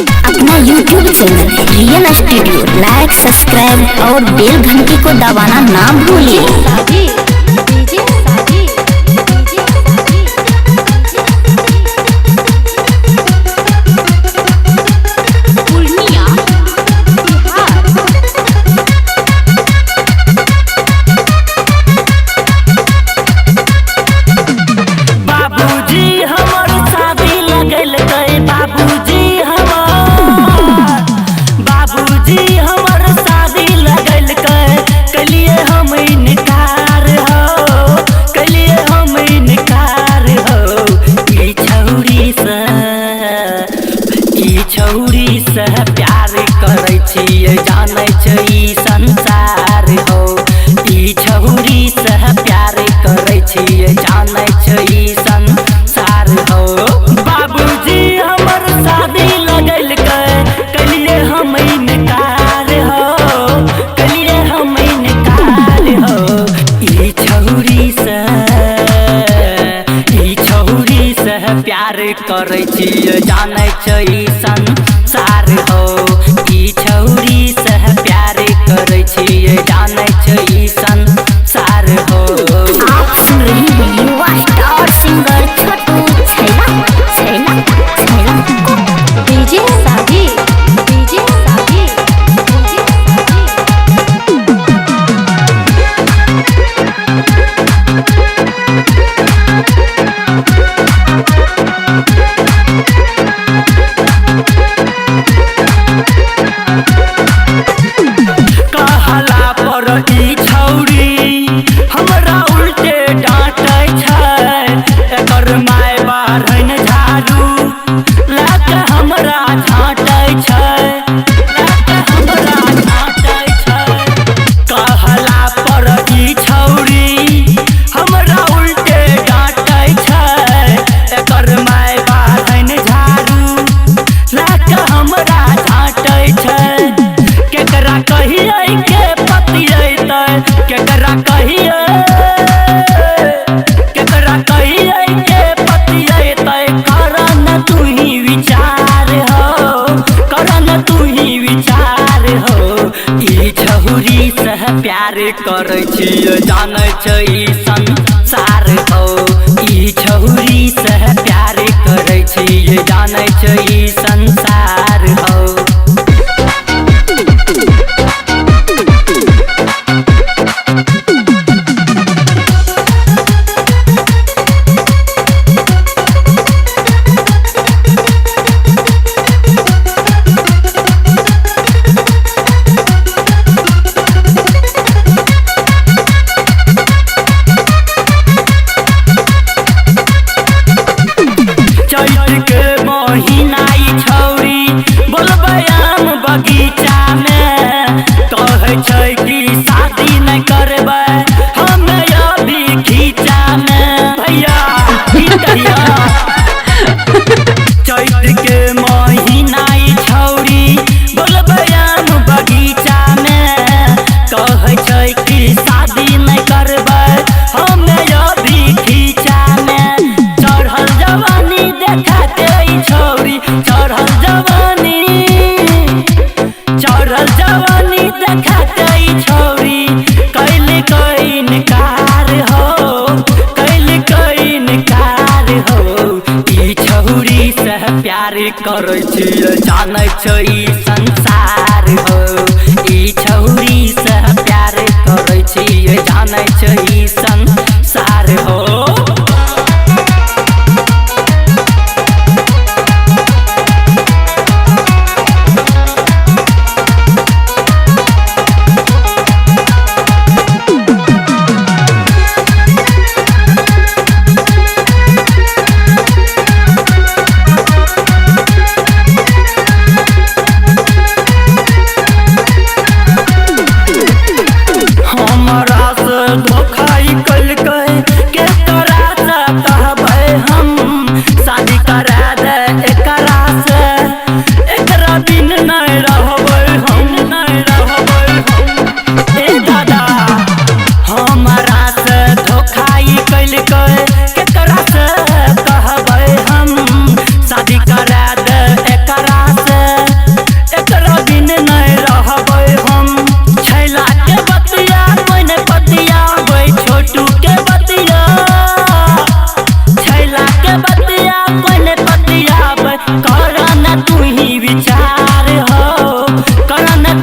अपना YouTube channel real studio लाइक subscribe और बेल घंटी को दबाना ना भूलिए। छौरी से प्यार करे छियै जाने छै ई संसार हो। ई छौरी से प्यार करे छियै जाने छै ई संसार हो। बाबूजी हमर शादी लगल कलिए हम इनकार हो, कलिए हम इनकार हो। ई छौरी से प्यार करे छियै जाने छै ई संसार हो। ई छौरी से प्यार करे छियै जाने छै ई संसार हो। आप सुन रही हैं युवा स्टार सिंगर छोटू छैला छैला छैला डीजे साजी डीजे साजी कहला पर ई छौरी हमरा उल्टे डांटे छै। एकर माय बारहन झाड़ू लाके हमरा झाँटे छै, लाके हमरा झाँटे छै। कहला पर ई छौरी हमरा उल्टे डांटे छै। एकर माय बारहन झाड़ू लाके हमरा झाँटे छै। केकरा कहिए के पतियैतै, केकरा कहिए के पतियैतै। करन तू ही विचार हो, करन तू ही विचार हो। ई छौरी से प्यार करे छियै जाने छै ई संसार हो। ई छौरी से प्यार करे छियै जाने छै ई संसार हो। चैत के महीना ई छौरी बोलबै आम बगीचा में। कहै छै कि शादी नहीं करबै हमे अभी खींचा में। भैया चैत के महीना ई छौरी बोलबै आम बगीचा में। कहै छै कि शादी नहीं करबै हमे अभी खींचा में। चढ़ल जवानी देखाते ई छौरी, चढ़ल जवानी देखाते ई छौरी। कैल इनकार हो, कैल इनकार हो। ई छौरी से प्यार करे छियै जाने छै ई संसार हो। ई छौरी से प्यार करे छियै जाने छै ई संसार हो। हमरा से धोखा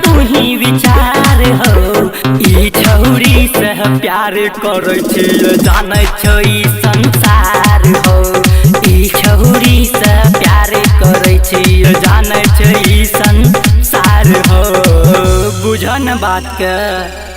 तू ही विचार हो। ई छौरी से प्यार करै छियै जानै छै ई संसार हो। ई छौरी से प्यार करै छियै जानै छै ई संसार हो। बुझन बात के।